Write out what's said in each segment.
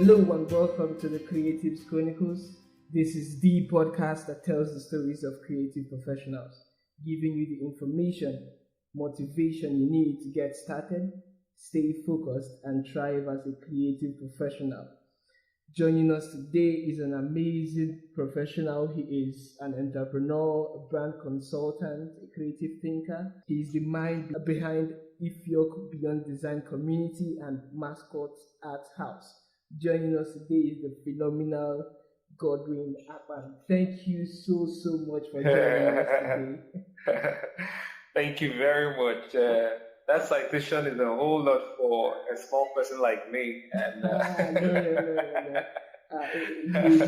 Hello and welcome to the Chronicles. This is the podcast that tells the stories of creative professionals, giving you the information, motivation you need to get started, stay focused, and thrive as a creative professional. Joining us today is an amazing professional. He is an entrepreneur, a brand consultant, a creative thinker. He is the mind behind Ifyok Beyond Design Community and mascotarthouse. Joining us today is the phenomenal Godwin Akpan. Thank you so much for joining us today. Thank you very much. That citation is a whole lot for a small person like me. And, No.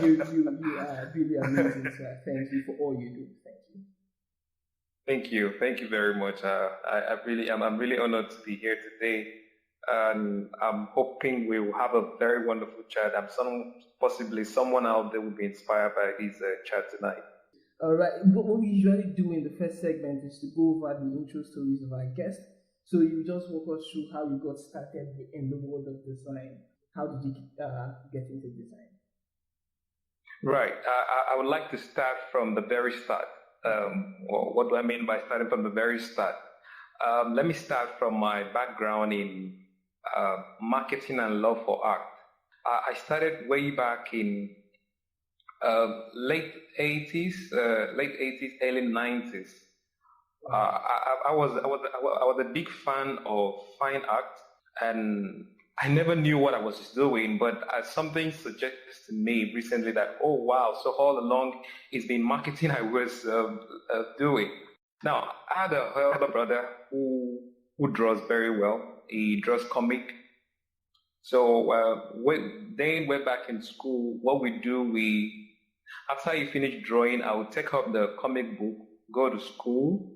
You are really amazing, sir. Thank you for all you do. Thank you. Thank you very much. I'm really honored to be here today. And I'm hoping we will have a very wonderful chat. Possibly someone out there will be inspired by this chat tonight. All right. What we usually do in the first segment is to go over the intro stories of our guests. So you just walk us through how you got started in the world of design. How did you get into design? Right. I would like to start from the very start. What do I mean by starting from the very start? Let me start from my background in marketing and love for art. I started way back in late 80s, early 90s. I was a big fan of fine art, and I never knew what I was doing, but something suggested to me recently that, oh wow, so all along it's been marketing I was doing. Now, I had a elder brother who draws very well. He draws comic. So way back in school, what we do, after you finish drawing, I would take up the comic book, go to school.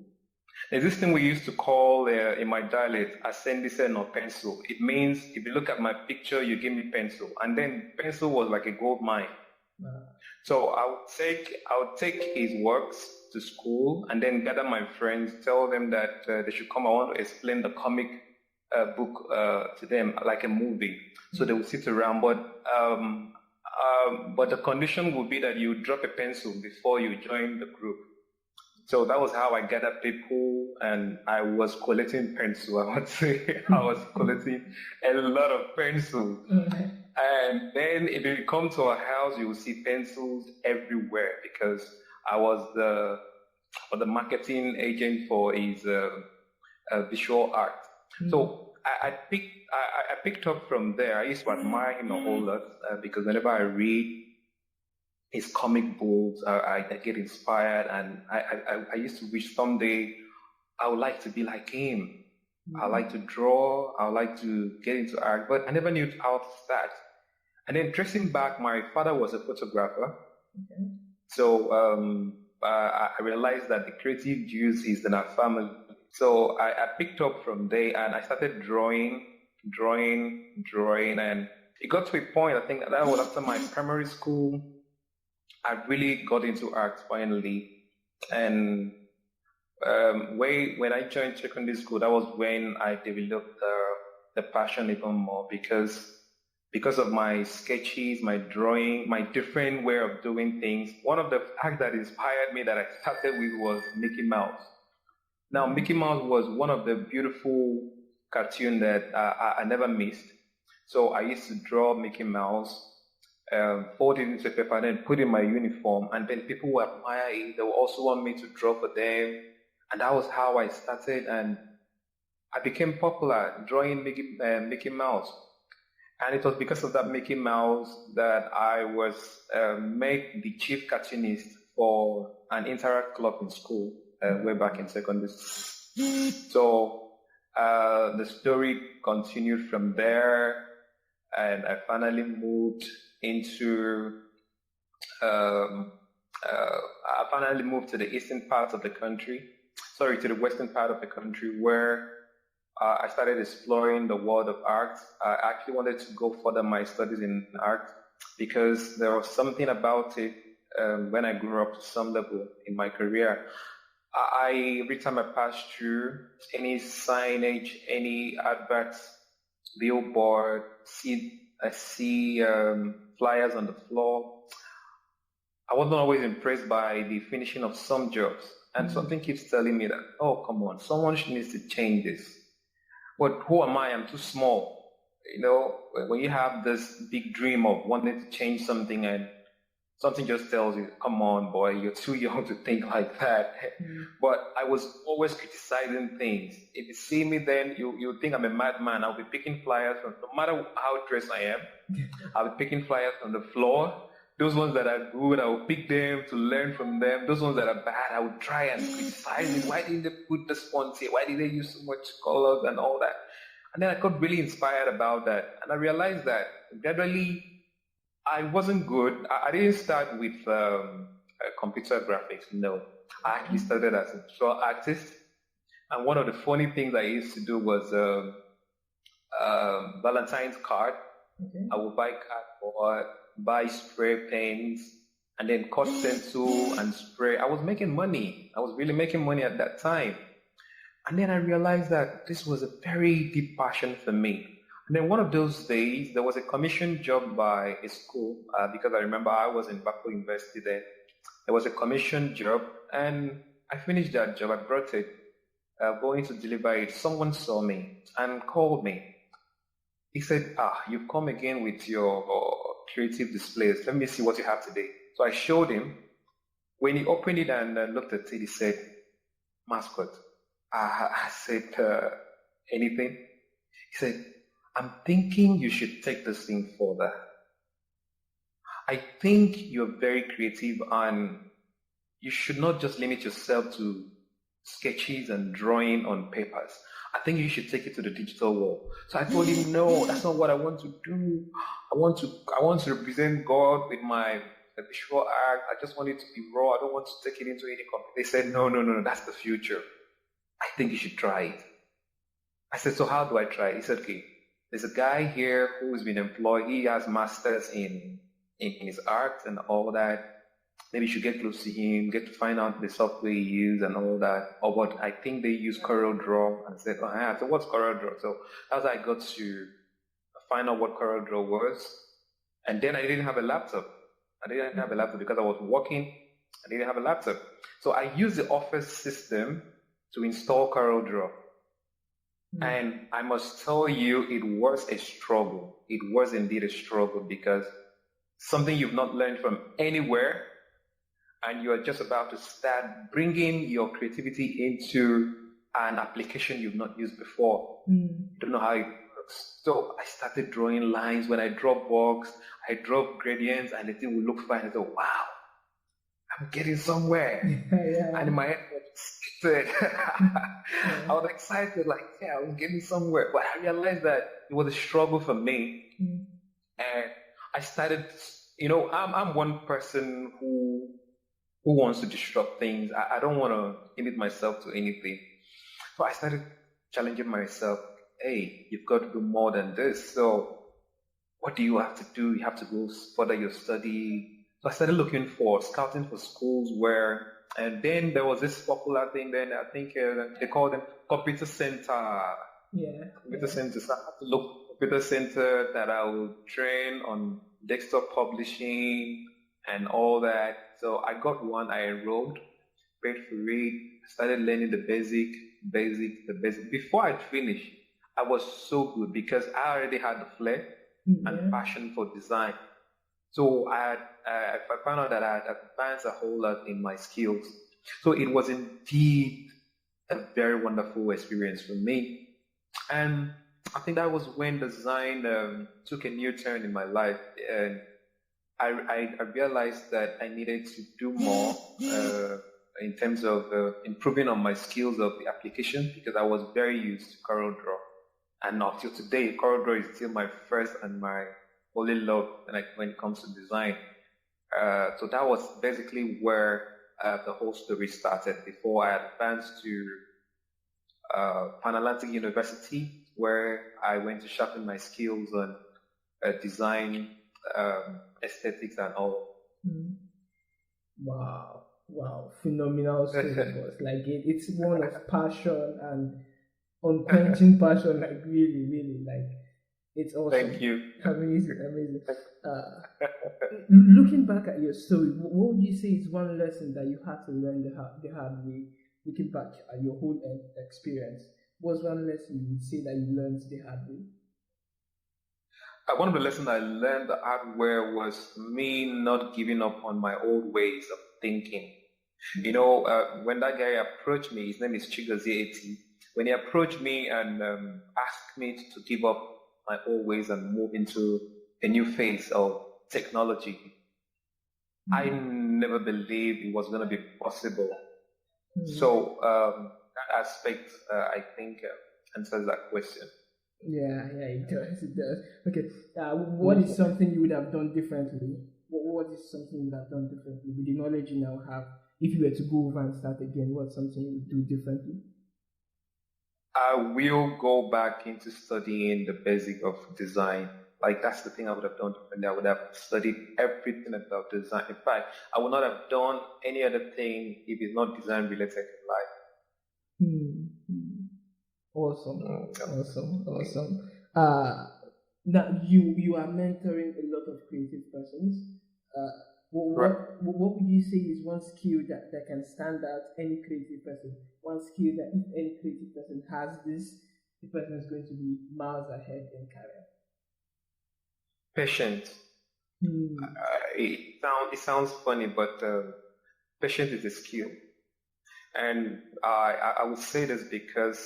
There's this thing we used to call in my dialect, ascendisen or pencil. It means if you look at my picture, you give me pencil. And then pencil was like a gold mine. So I would take his works to school and then gather my friends, tell them that they should come. I want to explain the comic book to them like a movie. So they would sit around, but the condition would be that you drop a pencil before you join the group. So that was how I gathered people, and I was collecting pencils. I would say I was collecting a lot of pencils. And then if you come to our house, you will see pencils everywhere because I was the marketing agent for his visual art. So I picked up from there. I used to admire him a whole lot because whenever I read his comic books, I get inspired, and I used to wish someday I would like to be like him. I like to draw. I would like to get into art, but I never knew how to start. And then tracing back, my father was a photographer. Okay. So I realized that the creative juice is in our family. So I picked up from there and I started drawing, and it got to a point, I think that was after my primary school, I really got into art finally. And when I joined secondary school, that was when I developed the passion even more because of my sketches, my drawing, my different way of doing things. One of the acts that inspired me that I started with was Mickey Mouse. Now, Mickey Mouse was one of the beautiful cartoons that I never missed. So I used to draw Mickey Mouse, fold it into paper, and then put in my uniform. And then people would admire it. They would also want me to draw for them. And that was how I started. And I became popular drawing Mickey Mouse. And it was because of that Mickey Mouse that I was made the chief cartoonist for an interact club in school. Way back in secondary school. So the story continued from there, and I finally moved into to the eastern part of the country. To the western part of the country, where I started exploring the world of art. I actually wanted to go further my studies in art because there was something about it when I grew up to some level in my career. Every time I passed through any signage, any adverts, billboard, see I see flyers on the floor. I wasn't always impressed by the finishing of some jobs. And something keeps telling me that, oh, come on, someone needs to change this. But who am I? I'm too small. You know, when you have this big dream of wanting to change something and something just tells you, come on, boy, you're too young to think like that. But I was always criticizing things. If you see me then, you think I'm a madman. I'll be picking flyers from, no matter how dressed I am, I'll be picking flyers on the floor. Those ones that are good, I will pick them to learn from them. Those ones that are bad, I would try and criticize it. Why didn't they put the fonts here? Why did they use so much colors and all that? And then I got really inspired about that. And I realized that gradually I wasn't good. I didn't start with computer graphics, no. I actually started as a visual artist. And one of the funny things I used to do was Valentine's card. I would buy cardboard, buy spray paints, and then cut stencil and spray. I was making money. I was really making money at that time. And then I realized that this was a very deep passion for me. And then one of those days, there was a commission job by a school, because I remember I was in Bako University then. There was a commission job, and I finished that job. I brought it, going to deliver it. Someone saw me and called me. He said, you've come again with your creative displays. Let me see what you have today. So I showed him. When he opened it and looked at it, he said, mascot. I said, anything? He said, I'm thinking you should take this thing further. I think you're very creative and you should not just limit yourself to sketches and drawing on papers. I think you should take it to the digital world. So I told him, no, that's not what I want to do. I want to represent God with my visual art. I just want it to be raw. I don't want to take it into any company. They said, no, that's the future. I think you should try it. I said, so how do I try it? He said, okay, there's a guy here who's been employed. He has masters in his art and all that. Maybe you should get close to him, get to find out the software he uses and all that. Or what I think they use CorelDRAW. And I said, oh yeah, so what's CorelDRAW? So that's how I got to find out what CorelDRAW was. And then I didn't have a laptop. I didn't have a laptop because I was working. I didn't have a laptop. So I used the Office system to install CorelDRAW. And I must tell you, it was a struggle. It was indeed a struggle because something you've not learned from anywhere, and you're just about to start bringing your creativity into an application you've not used before. You don't know how it works. So I started drawing lines. When I draw box, I draw gradients, and the thing would look fine. I thought, wow, I'm getting somewhere. And in my head, I was excited, like, yeah, I was getting somewhere. But I realized that it was a struggle for me. And I started, I'm one person who wants to disrupt things. I don't want to limit myself to anything. So I started challenging myself. Hey, you've got to do more than this. So what do you have to do? You have to go further your study. So I started scouting for schools where, and then there was this popular thing then, I think they call them computer center. Computer center. So I had to look computer center that I would train on desktop publishing and all that. So I got one, I enrolled, paid for it, started learning the basic. Before I finished, I was so good because I already had the flair and passion for design. So I found out that I had advanced a whole lot in my skills. So it was indeed a very wonderful experience for me. And I think that was when design took a new turn in my life. And I realized that I needed to do more in terms of improving on my skills of the application because I was very used to CorelDRAW. And up till today, CorelDRAW is still my first and my only love when it comes to design. So that was basically where the whole story started before I advanced to Pan Atlantic University, where I went to sharpen my skills on design, aesthetics, and all. Wow, phenomenal story, boss. Like it's one of passion and unquenching passion, like really, like It's awesome. Thank you. Amazing. Looking back at your story, what would you say is one lesson that you had to learn the hard way? Looking back at your whole experience, what's one lesson you would say that you learned the hard way? One of the lessons I learned the hard way was me not giving up on my old ways of thinking. You know, when that guy approached me, his name is Chigozie Eti. When he approached me and asked me to give up my old ways and move into a new phase of technology, I never believed it was going to be possible. So that aspect, I think, answers that question. Yeah, it does. Okay, what is something you would have done differently? What is something you would have done differently with the knowledge you now have? If you were to go over and start again, what's something you would do differently? I will go back into studying the basic of design. Like, that's the thing I would have done differently. I would have studied everything about design. In fact, I would not have done any other thing if it's not design related in life. Awesome. Now you are mentoring a lot of creative persons. What would you say is one skill that can stand out any creative person? One skill that if any creative person has this, the person is going to be miles ahead in career. Patience. It sounds funny, but patience is a skill. And I would say this because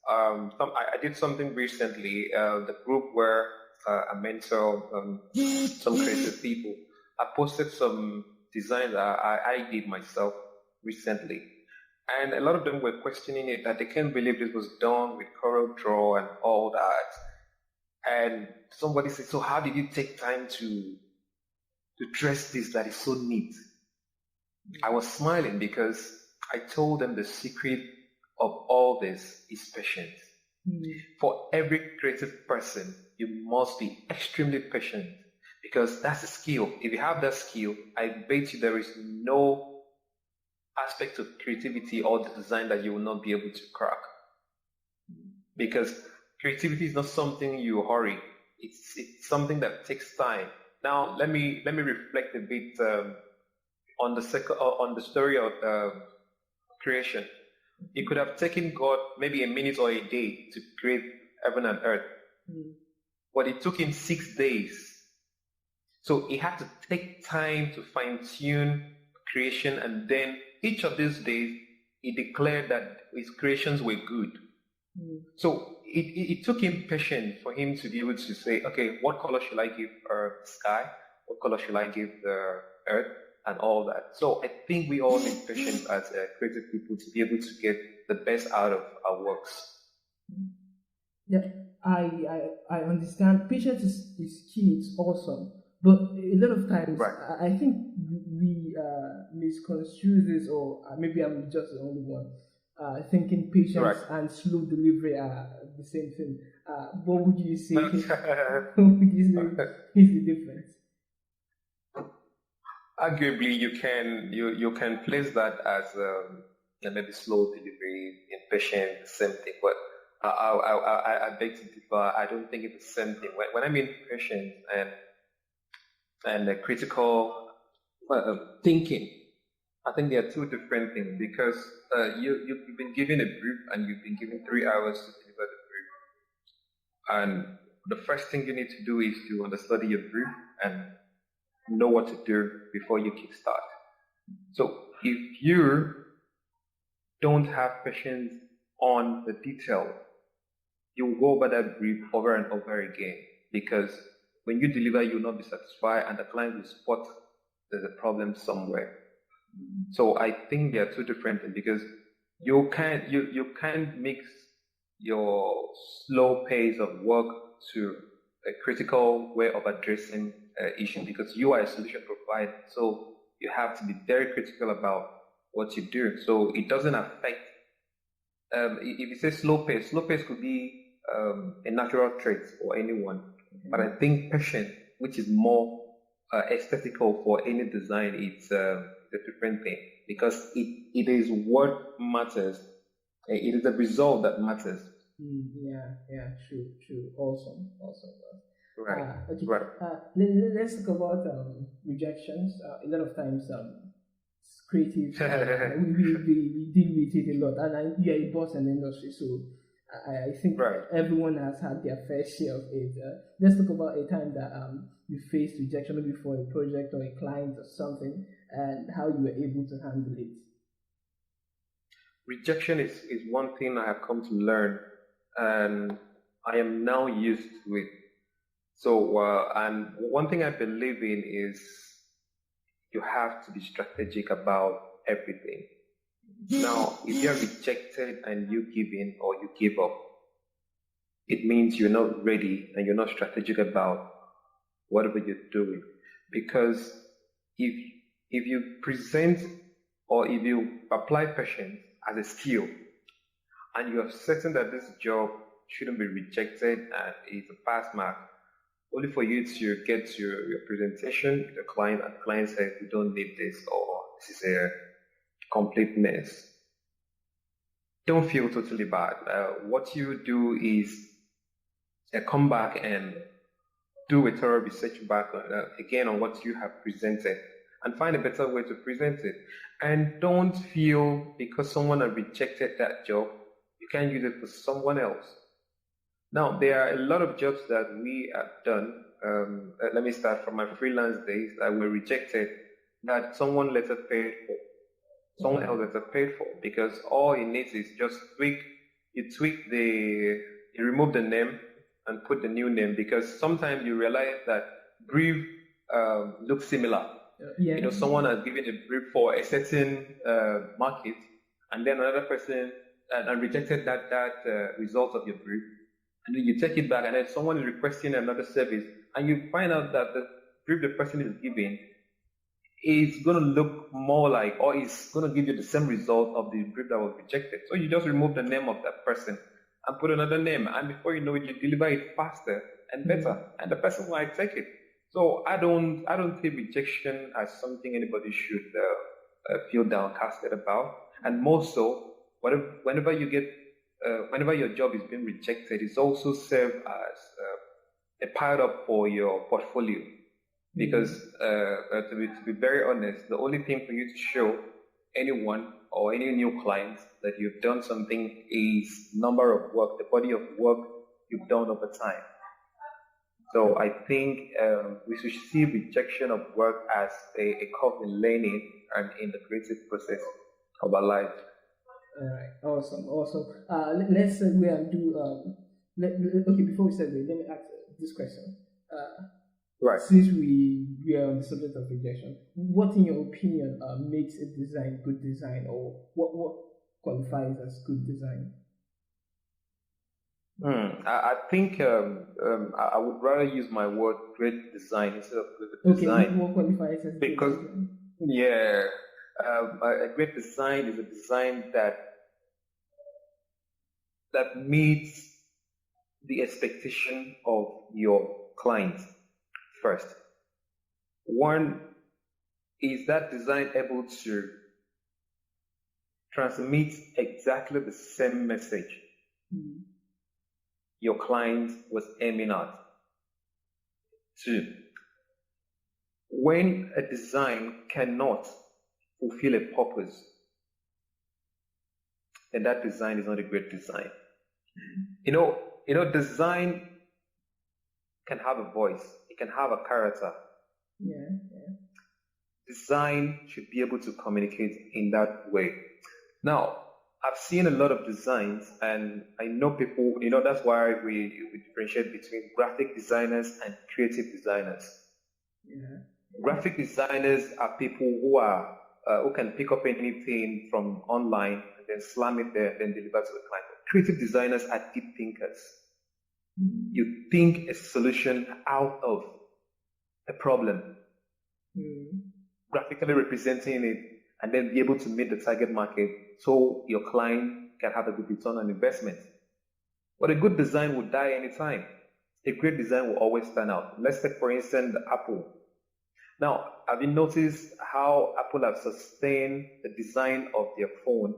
I did something recently. The group where I mentor some creative people, I posted some designs that I did myself recently. And a lot of them were questioning it, that they can't believe this was done with CorelDRAW and all that. And somebody said, so how did you take time to dress this that is so neat? I was smiling because I told them the secret of all this is patience. For every creative person, you must be extremely patient because that's a skill. If you have that skill, I bet you there is no aspect of creativity or the design that you will not be able to crack. Because creativity is not something you hurry. It's something that takes time. Now, let me reflect a bit on the story of creation. It could have taken God maybe a minute or a day to create heaven and earth, but it took him 6 days. So he had to take time to fine-tune creation, and then each of these days he declared that his creations were good. So it took him patience for him to be able to say, okay, what color should I give the sky? What color should I give the earth? And all that. So I think we all need patience as creative people to be able to get the best out of our works. Yeah, I understand. Patience is key. It's awesome, but a lot of times I think we misconstrue this, or maybe I'm just the only one thinking patience and slow delivery are the same thing. What would you say? What would you say is the difference? Arguably, you can place that as maybe slow delivery, impatient, the same thing. But I beg to differ. I don't think it's the same thing. When I mean patient and critical thinking, I think they are two different things because you've been given a brief and you've been given 3 hours to deliver the brief. And the first thing you need to do is to understudy your brief and know what to do before you kickstart. So if you don't have patience on the detail, you will go over that brief over and over again because when you deliver, you will not be satisfied and the client will spot there's a problem somewhere. So I think they are two different things because you can't mix your slow pace of work to a critical way of addressing issue because you are a solution provider. So you have to be very critical about what you do. So it doesn't affect, if you say slow pace could be a natural trait for anyone. But I think patience, which is more aesthetical for any design, it's a different thing because it is what matters. It is the result that matters. Yeah, true. Awesome. Right. Okay. Right. Let's talk about rejections. A lot of times, creatives, we deal with it a lot, and we are a boss in the industry, so I think Right. everyone has had their fair share of it. Let's talk about a time that you faced rejection, maybe for a project or a client or something, and how you were able to handle it. Rejection is one thing I have come to learn, and I am now used to it. So, and one thing I believe in is you have to be strategic about everything. Now, if you're rejected and you give in or you give up, it means you're not ready and you're not strategic about whatever you're doing. Because if you present or if you apply patience as a skill and you are certain that this job shouldn't be rejected and it's a pass mark, only for you to get your presentation to the client and the client says we don't need this or this is a complete mess. Don't feel totally bad. What you do is come back and do a thorough research back again on what you have presented and find a better way to present it. And don't feel because someone has rejected that job, you can't use it for someone else. Now, there are a lot of jobs that we have done. Let me start from my freelance days that were rejected that someone later paid for. Someone else later paid for because all it needs is just you remove the name and put the new name because sometimes you realize that brief looks similar. Yeah. Someone has given a brief for a certain market and then another person and rejected that result of your brief. And then you take it back and then someone is requesting another service and you find out that the brief the person is giving is going to look more like or is going to give you the same result of the brief that was rejected. So you just remove the name of that person and put another name, and before you know it, you deliver it faster and better, and the person might take it. So I don't see rejection as something anybody should feel downcasted about, and more so, whenever your job is being rejected, it's also served as a pile up for your portfolio. Because to be very honest, the only thing for you to show anyone or any new client that you've done something is number of work, the body of work you've done over time. So I think we should see rejection of work as a curve in learning and in the creative process of our life. All right, awesome. Let's segue and do. Okay, before we segue, let me ask this question. Right. Since we are on the subject of rejection, what, in your opinion, makes a design good design, or what qualifies as good design? I think I would rather use my word great design instead of good design. Okay, what qualifies as because good design? Yeah, a great design is a design that meets the expectation of your client. First, one is that design able to transmit exactly the same message your client was aiming at. Two, when a design cannot fulfill a purpose, then that design is not a great design. Design can have a voice. It can have a character. Yeah. Design should be able to communicate in that way. Now, I've seen a lot of designs, and I know people, that's why we differentiate between graphic designers and creative designers. Yeah. Graphic designers are people who can pick up anything from online and then slam it there and then deliver to the client. Creative designers are deep thinkers. You think a solution out of a problem, graphically representing it, and then be able to meet the target market so your client can have a good return on investment. But a good design will die anytime. A great design will always stand out. Let's take, for instance, Apple. Now, have you noticed how Apple have sustained the design of their phone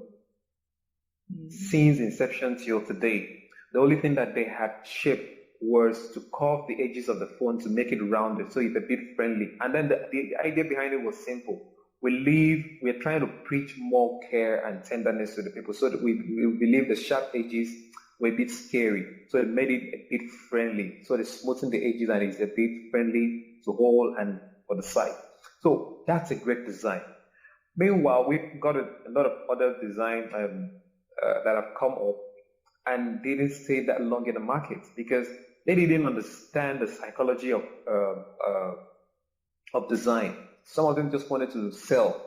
since inception till today? The only thing that they had shaped was to curve the edges of the phone to make it rounded so it's a bit friendly. And then the idea behind it was simple. We're trying to preach more care and tenderness to the people so that we believe the sharp edges were a bit scary. So it made it a bit friendly. So they smoothened the edges and it's a bit friendly to hold and for the side. So that's a great design. Meanwhile, we've got a lot of other designs that have come up and didn't stay that long in the market because they didn't understand the psychology of design. Some of them just wanted to sell.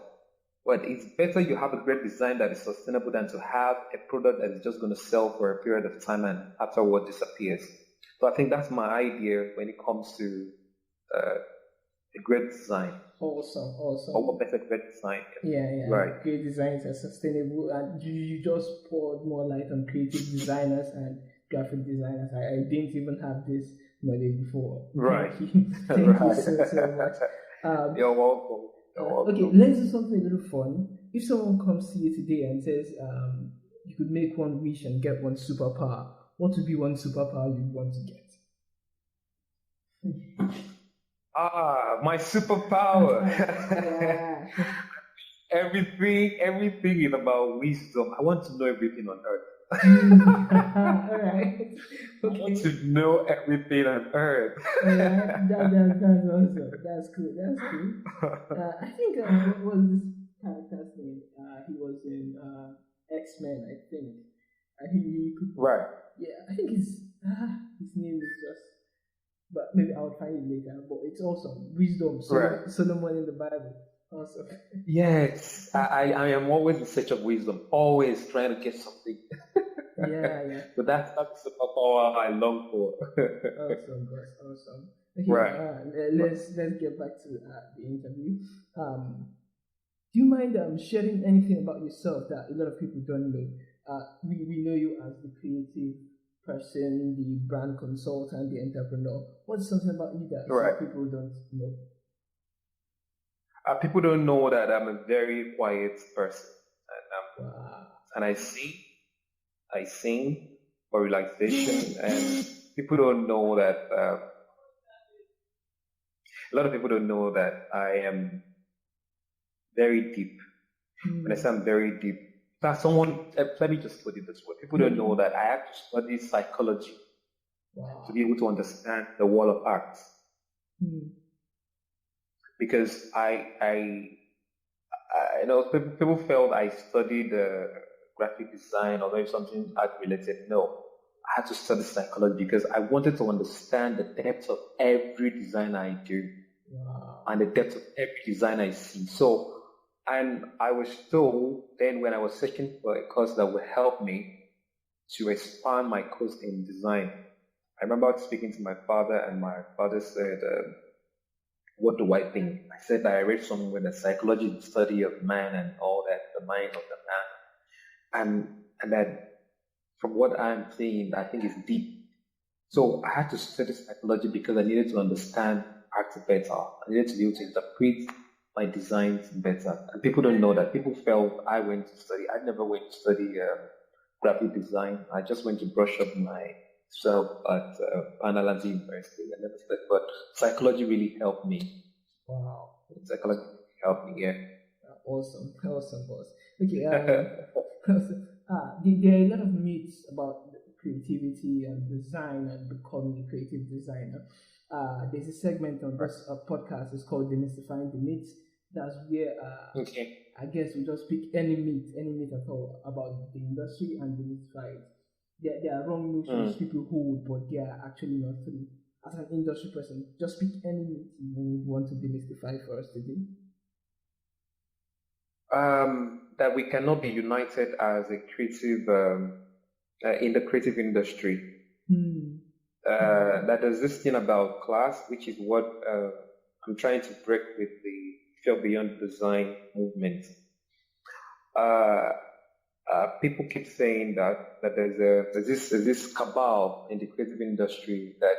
But it's better you have a great design that is sustainable than to have a product that is just going to sell for a period of time and afterward disappears. So I think that's my idea when it comes to a great design. Awesome. Or what better great design? Yeah. Right. Great designs are sustainable, and you just poured more light on creative designers and graphic designers. I didn't even have this knowledge before. Right. Thank you so much. You're welcome. Okay, let's do something a little fun. If someone comes to you today and says you could make one wish and get one superpower, what would be one superpower you want to get? My superpower. Yeah. Everything is about wisdom. I want to know everything on earth. All right. Okay. I want to know everything on earth. Yeah, that's awesome. That's cool. I think what was this character's name? He was in X-Men, I think. He could. Right. Yeah, I think his name is just. But maybe I'll find it later. But it's awesome. Wisdom. Solomon in the Bible. Awesome. Yes, I am always in search of wisdom. Always trying to get something. Yeah. So that's the power I long for. Awesome. Okay, right. Let's get back to the interview. Do you mind sharing anything about yourself that a lot of people don't know? We know you as the creative person, the brand consultant, the entrepreneur. What's something about you that some people don't know? People don't know that I'm a very quiet person, and I sing for relaxation, and people don't know that. A lot of people don't know that I am very deep. When I say I'm very deep, let me just put it this way. People don't know that I have to study psychology to be able to understand the world of art. Because I know people felt I studied graphic design or maybe something art related. No, I had to study psychology because I wanted to understand the depth of every design I do and the depth of every design I see. So, and I was told then when I was searching for a course that would help me to expand my course in design. I remember speaking to my father, and my father said, what do I think? I said that I read something with the psychology, the study of man and all that, the mind of the man. And that from what I'm seeing, I think it's deep. So I had to study psychology because I needed to understand art better. I needed to be able to interpret my designs better. And people don't know that. People felt I went to study. I never went to study graphic design. I just went to brush up myself at Analanzi University. I never studied, but psychology really helped me. Wow. Psychology helped me, yeah. Awesome, boss. Okay, there are a lot of myths about creativity and design and becoming a creative designer. There's a segment on this podcast. It's called Demystifying the Myths. That's where I guess we just pick any myth at all about the industry and demystify it. There are wrong notions people hold, but they are actually not true. As an industry person, just pick any myth you would want to demystify for us today. That we cannot be united as a creative in the creative industry. That there's this thing about class, which is what I'm trying to break with the Fear Beyond Design movement. People keep saying that there's this cabal in the creative industry that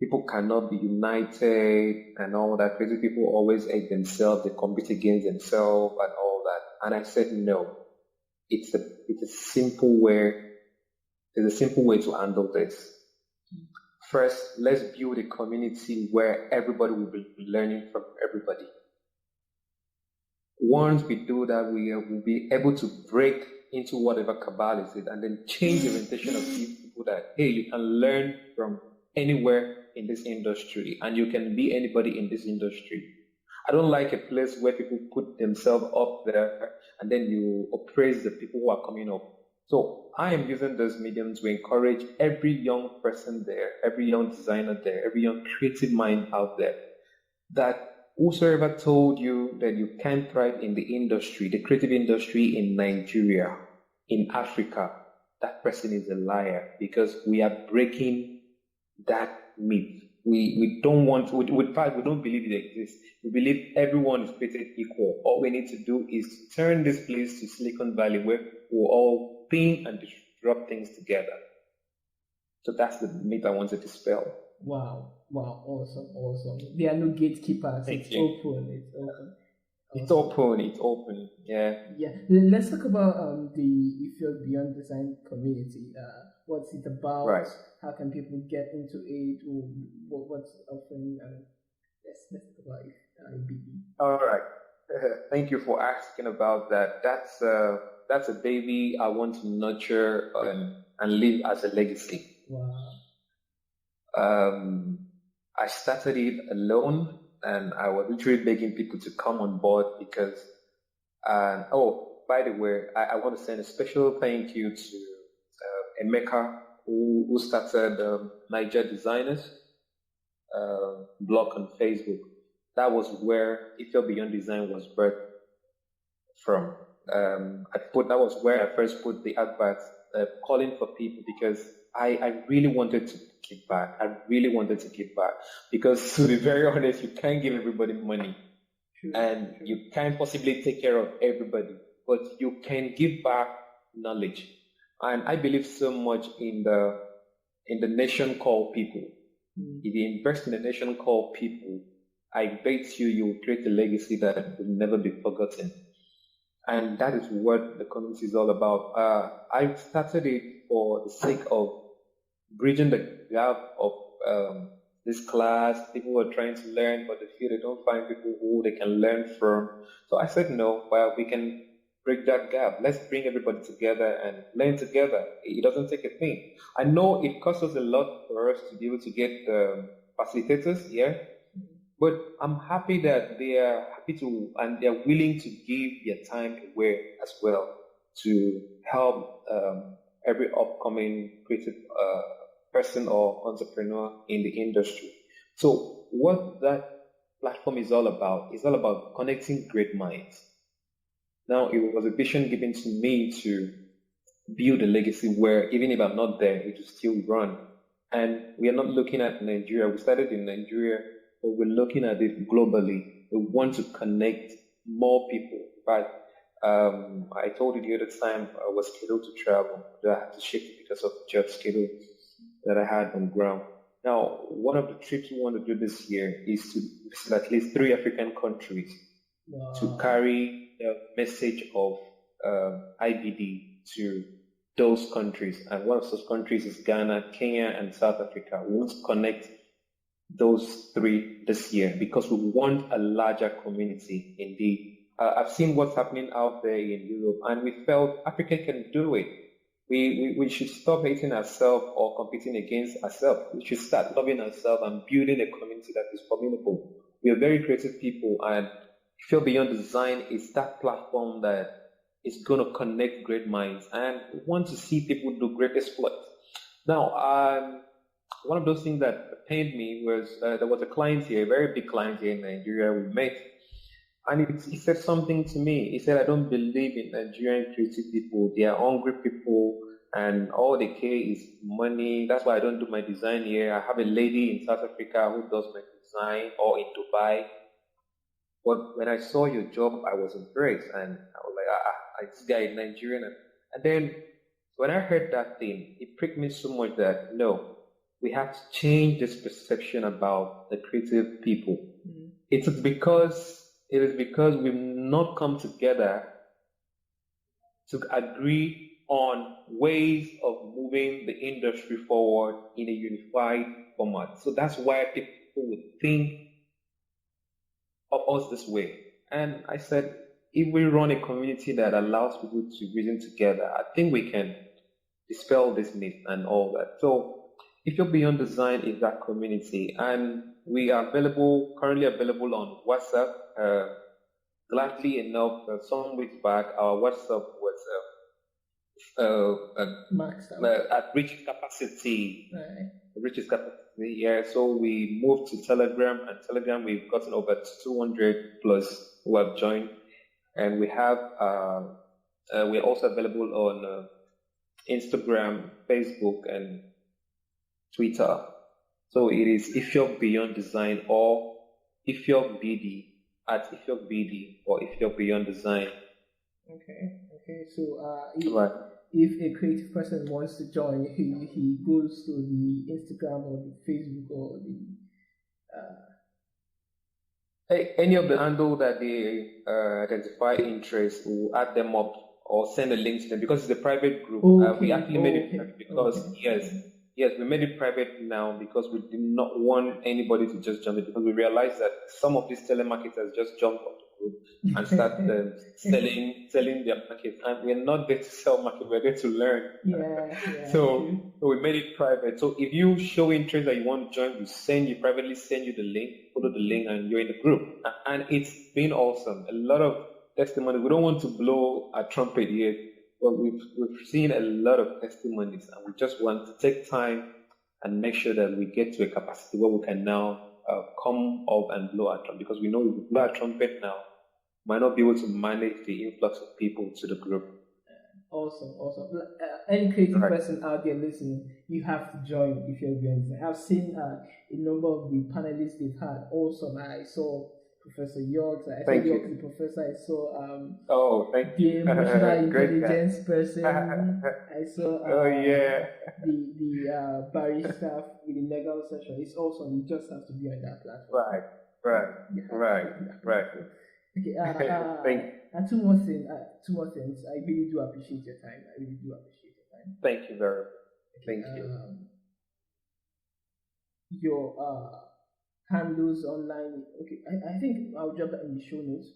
people cannot be united and all that. Creative people always hate themselves, they compete against themselves and all that. And I said no. It's a simple way There's a simple way to handle this. First, let's build a community where everybody will be learning from everybody. Once we do that, we will be able to break into whatever cabal is it, and then change the orientation of people that, hey, you can learn from anywhere in this industry, and you can be anybody in this industry. I don't like a place where people put themselves up there and then you appraise the people who are coming up. So I am using this medium to encourage every young person there, every young designer there, every young creative mind out there, that whosoever told you that you can't thrive in the industry, the creative industry in Nigeria, in Africa, that person is a liar, because we are breaking that myth. We don't want, in fact, we don't believe it exists. We believe everyone is created equal. All we need to do is turn this place to Silicon Valley, where we're all think and disrupt things together. So that's the myth I want to dispel. Wow, awesome. There are no gatekeepers. It's open. It's open. Yeah. Let's talk about the Ifil Beyond Design community. What's it about? Right. How can people get into it? What's offering? Let's talk about it. All right. Thank you for asking about that. That's a baby I want to nurture and leave as a legacy. Wow. I started it alone, and I was literally begging people to come on board because, by the way, I want to send a special thank you to Emeka, who started Niger Designers blog on Facebook. That was where Ifil Beyond Design was birthed from. That was where I first put the advert calling for people, because I really wanted to give back. Because to be very honest, you can't give everybody money. And you can't possibly take care of everybody, but you can give back knowledge. And I believe so much in the nation called people. If you invest in the nation called people, I bet you will create a legacy that will never be forgotten. And that is what the community is all about. I started it for the sake of bridging the gap of this class. People who are trying to learn, but they feel they don't find people who they can learn from. So I said, no, well, we can break that gap. Let's bring everybody together and learn together. It doesn't take a thing. I know it costs us a lot for us to be able to get facilitators here, but I'm happy that they are happy to, and they're willing to give their time away as well to help every upcoming creative person or entrepreneur in the industry. So what that platform is all about connecting great minds. Now, it was a vision given to me to build a legacy where even if I'm not there, it will still run. And we are not looking at Nigeria. We started in Nigeria, but we're looking at it globally. We want to connect more people. But I told you the other time I was scheduled to travel, but I had to shift because of the job schedule that I had on ground. Now, one of the trips we want to do this year is to visit at least 3 African countries. Wow. To carry the message of IBD to those countries. And one of those countries is Ghana, Kenya, and South Africa. We want to connect those 3 this year because we want a larger community indeed. I've seen what's happening out there in Europe, and we felt Africa can do it. We should stop hating ourselves or competing against ourselves. We should start loving ourselves and building a community that is formidable. We are very creative people, and Ifil Beyond Design is that platform that is going to connect great minds, and we want to see people do great exploits. Now, one of those things that pained me was there was a client here, a very big client here in Nigeria we met, and he said something to me. He said, I don't believe in Nigerian creative people. They are hungry people, and all they care is money. That's why I don't do my design here. I have a lady in South Africa who does my design, or in Dubai. But when I saw your job, I was impressed, and I was like, this guy is Nigerian. And then when I heard that thing, it pricked me so much that, no, we have to change this perception about the creative people. Mm-hmm. It is because we've not come together to agree on ways of moving the industry forward in a unified format. So that's why people would think of us this way. And I said, if we run a community that allows people to reason together, I think we can dispel this myth and all that. So if you're beyond design is that community, and we are currently available on WhatsApp. Gladly enough, some weeks back, our WhatsApp was at reach capacity. Right. Reaches capacity, yeah. So we moved to Telegram, and Telegram we've gotten over 200 plus who have joined, and we have we're also available on Instagram, Facebook, and Twitter. So it is if you're beyond design, or if you're BD at if you're BD, or if you're beyond design. Okay. So if a creative person wants to join, he goes to the Instagram or the Facebook or the any of the handle that they identify interest, we'll add them up or send a link to them, because it's a private group. We actually made it private because yes, we made it private now because we did not want anybody to just jump it, because we realized that some of these telemarketers just jump on the group and start selling their market, and we're not there to sell market, we're there to learn. So we made it private. So if you show interest that you want to join, we privately send you the link, follow the link, and you're in the group. And it's been awesome. A lot of testimony. We don't want to blow a trumpet yet, but we've seen a lot of testimonies, and we just want to take time and make sure that we get to a capacity where we can now come up and blow our trumpet, because we know if we blow our trumpet now, might not be able to manage the influx of people to the group. Awesome. Any creative person out there listening, you have to join if you're going to. I've seen a number of the panelists they've had. Awesome. I saw Professor Yorks. I saw Yorks the professor. I saw the emotional intelligence person. I saw the barista with the legal session. It's awesome. You just have to be on that platform. Right. Okay. Thank you. And two more things. I really do appreciate your time. Thank you very much. Thank you. Your handles online. Okay, I think I'll drop that in the show notes.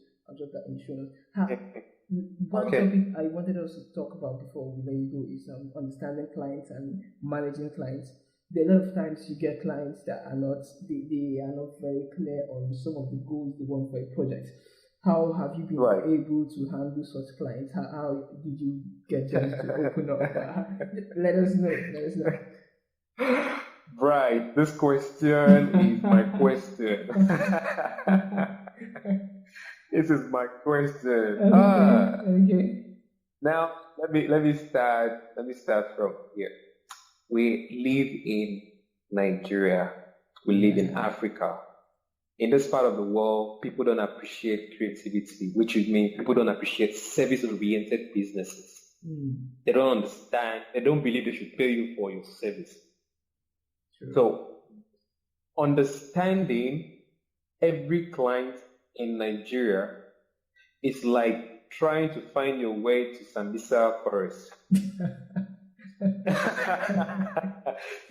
One topic I wanted us to talk about before we let you go is understanding clients and managing clients. There are a lot of times you get clients that are not very clear on some of the goals they want for a project. How have you been able to handle such clients? How did you get them to open up? Let us know. Right. This question is my question. This is my question. Okay. Now let me start from here. We live in Nigeria. We live in Africa. In this part of the world, people don't appreciate creativity, which would mean people don't appreciate service-oriented businesses. They don't understand. They don't believe they should pay you for your service. True. So, understanding every client in Nigeria is like trying to find your way to Sambisa Forest.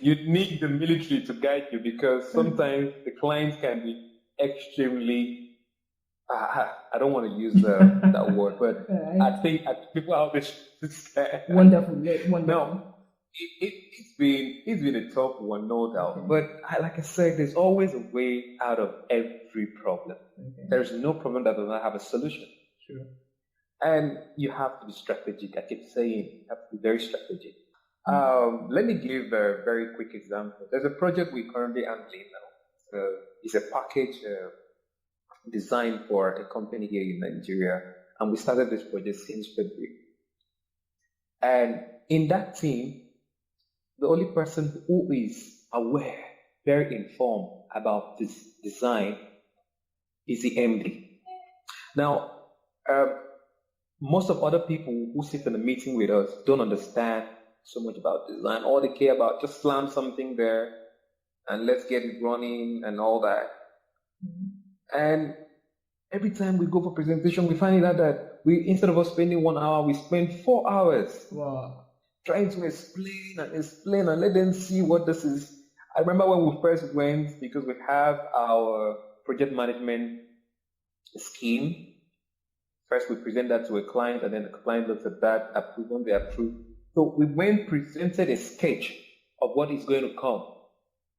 You need the military to guide you, because sometimes the clients can be extremely, I don't want to use that word, but I think people out there wonderful. No, it's been a tough one, no doubt. But like I said, there's always a way out of every problem. There's no problem that does not have a solution. Sure. And you have to be strategic. I keep saying you have to be very strategic. Let me give a very quick example. There's a project we currently handling now. It's a package designed for a company here in Nigeria, and we started this project since February. And in that team, the only person who is aware, very informed about this design is the MD. Now, most of other people who sit in a meeting with us don't understand so much about design. All they care about, just slam something there and let's get it running and all that. And every time we go for presentation, we find out that we instead of us spending 1 hour, we spend 4 hours Wow. trying to explain and let them see what this is. I remember when we first went, because we have our project management scheme. First, we present that to a client, and then the client looks at that, approve when they approve. So we went, presented a sketch of what is going to come.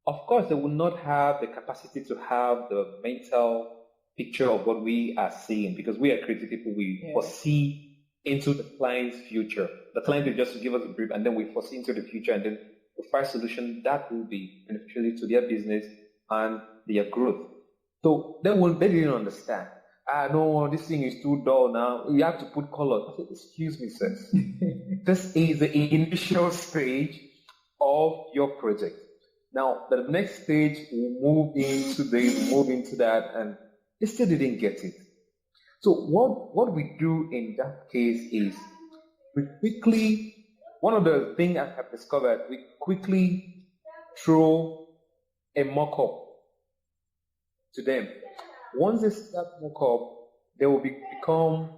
Of course, they will not have the capacity to have the mental picture of what we are seeing, because we are creative people. We foresee into the client's future. The client will just give us a brief, and then we foresee into the future, and then we find a solution that will be beneficial to their business and their growth. So they didn't understand. No, this thing is too dull now. We have to put color. I said, excuse me, sir. This is the initial stage of your project. Now, the next stage, we'll move into this, move into that, and they still didn't get it. So what we do in that case is we quickly, one of the things I have discovered, we quickly throw a mock-up to them. Once they start mock-up, they will become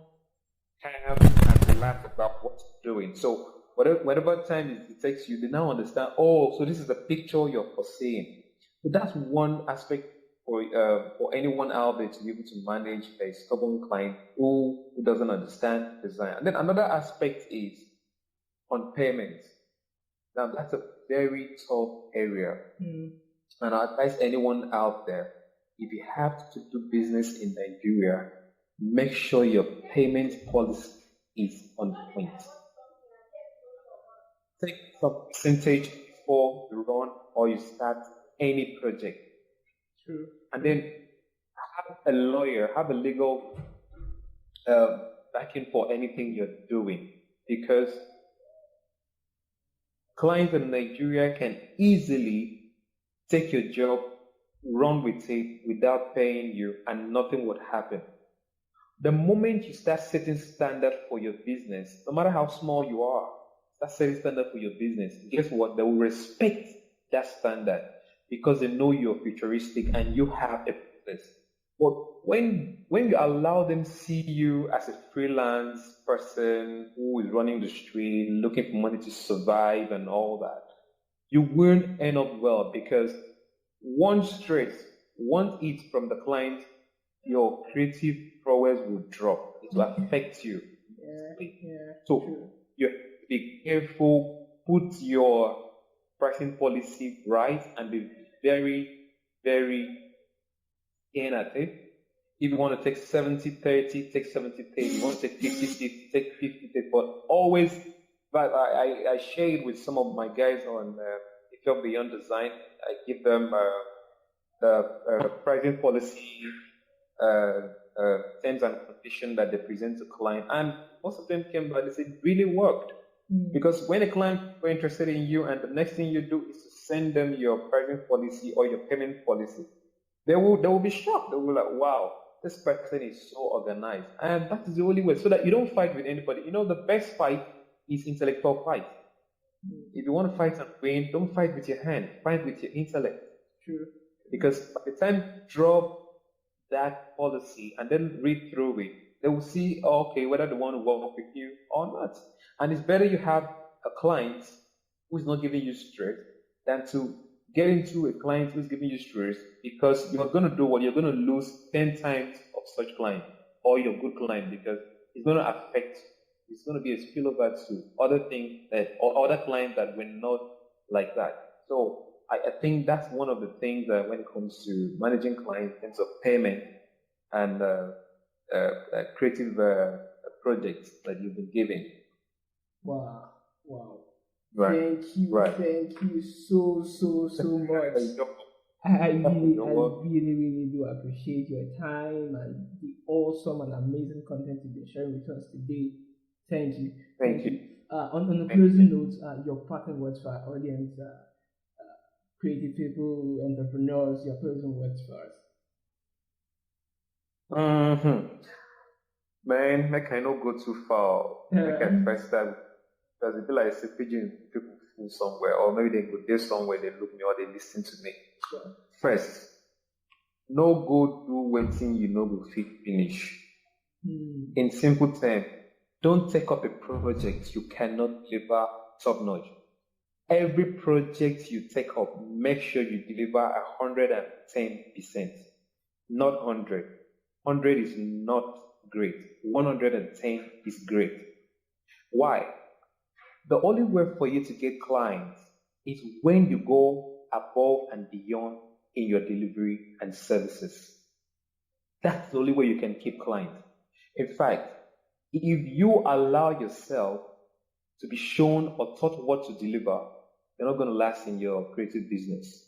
calm and relaxed about what you're doing. So whatever time it takes you, they now understand, oh, so this is the picture you're foreseeing. So that's one aspect for anyone out there to be able to manage a stubborn client who doesn't understand design. And then another aspect is on payments. Now that's a very tough area. And I advise anyone out there, if you have to do business in Nigeria, make sure your payment policy is on point. Take some percentage before you run or you start any project. True. And then have a lawyer, have a legal backing for anything you're doing, because clients in Nigeria can easily take your job, run with it without paying you, and nothing would happen. The moment you start setting standards for your business, no matter how small you are, start setting standards for your business, guess what? They will respect that standard because they know you're futuristic and you have a business. But when you allow them see you as a freelance person who is running the street, looking for money to survive and all that, you won't end up well, because one stress, one hit from the client, your creative prowess will drop. It will affect you. So you have to be careful, put your pricing policy right, and be very, very in at it. If you want to take 70-30, take 70-30. If you want to take 50-50, take 50-50. But always, but I share it with some of my guys on If Beyond Design. I give them the pricing policy, terms and conditions that they present to client, and most of them came back and said it really worked. Because when a client was interested in you, and the next thing you do is to send them your pricing policy or your payment policy, they will be shocked. They will be like, wow, this person is so organized. And that is the only way, so that you don't fight with anybody. You know, the best fight is intellectual fight. If you want to fight and win, don't fight with your hand, fight with your intellect. True. Because by the time you drop that policy and then read through it, they will see, okay, whether they want to work with you or not. And it's better you have a client who's not giving you stress than to get into a client who's giving you stress, because you're going to do what? You're going to lose 10 times of such client, or your good client, because it's going to affect, it's going to be a spillover to other things or other clients that were not like that. So I think that's one of the things that when it comes to managing clients in terms of payment and creative projects that you've been given. Wow. Right. Thank you so much. I really do appreciate your time and the awesome and amazing content you've been sharing with us today. Thank you. Thank you. On a closing note, your parting words for our audience, creative people, entrepreneurs, your closing words for us. Man, make I not go too far. Make I first start, because it be like a pigeon people feel somewhere, or maybe they go there somewhere, they look me or they listen to me. Sure. First, no go do one thing you know will fit finish. In simple terms, don't take up a project you cannot deliver top notch. Every project you take up, make sure you deliver 110%, not 100. 100 is not great. 110 is great. Why? The only way for you to get clients is when you go above and beyond in your delivery and services. That's the only way you can keep clients. In fact, if you allow yourself to be shown or taught what to deliver, you're not going to last in your creative business.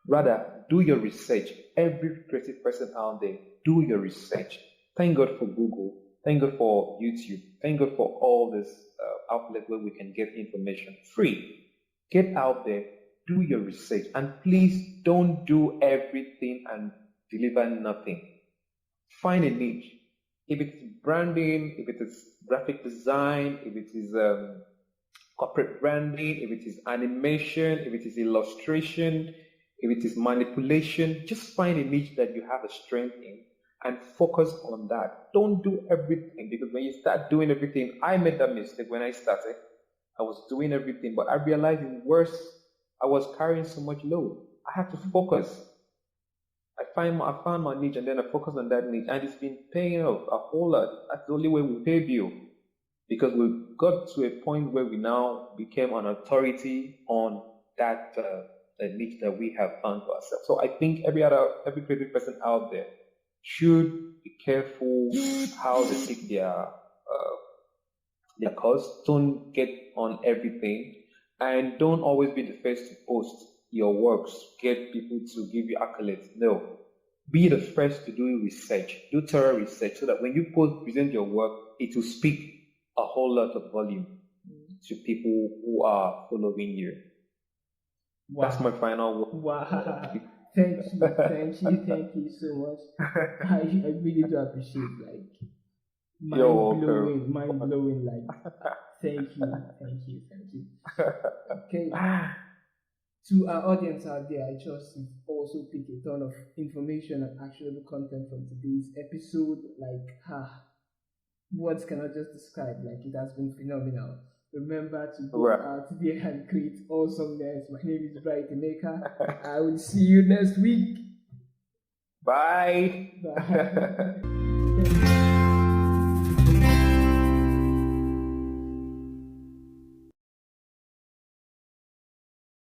Rather, do your research. Every creative person out there, do your research. Thank God for Google. Thank God for YouTube. Thank God for all this outlet where we can get information free. Get out there, do your research, and please don't do everything and deliver nothing. Find a niche. If it's branding, if it is graphic design, if it is corporate branding, if it is animation, if it is illustration, if it is manipulation, just find a niche that you have a strength in and focus on that. Don't do everything, because when you start doing everything, I made that mistake when I started. I was doing everything, but I realized it worse. I was carrying so much load. I had to focus. I found my niche, and then I focused on that niche, and it's been paying off a whole lot. That's the only way we pay bill, because we got to a point where we now became an authority on that niche that we have found for ourselves. So I think every creative person out there should be careful how they pick their cause. Don't get on everything, and don't always be the first to post your works, get people to give you accolades. No, be the first to do research, do thorough research, so that when you present your work, it will speak a whole lot of volume to people who are following you. Wow. That's my final word. Wow. Thank you so much. I really do appreciate, mind blowing, thank you. Okay. To our audience out there, I trust you've also picked a ton of information and actionable content from today's episode. Words cannot just describe. It has been phenomenal. Remember to go out there and create awesomeness. My name is Bright Emeka. I will see you next week. Bye. Bye.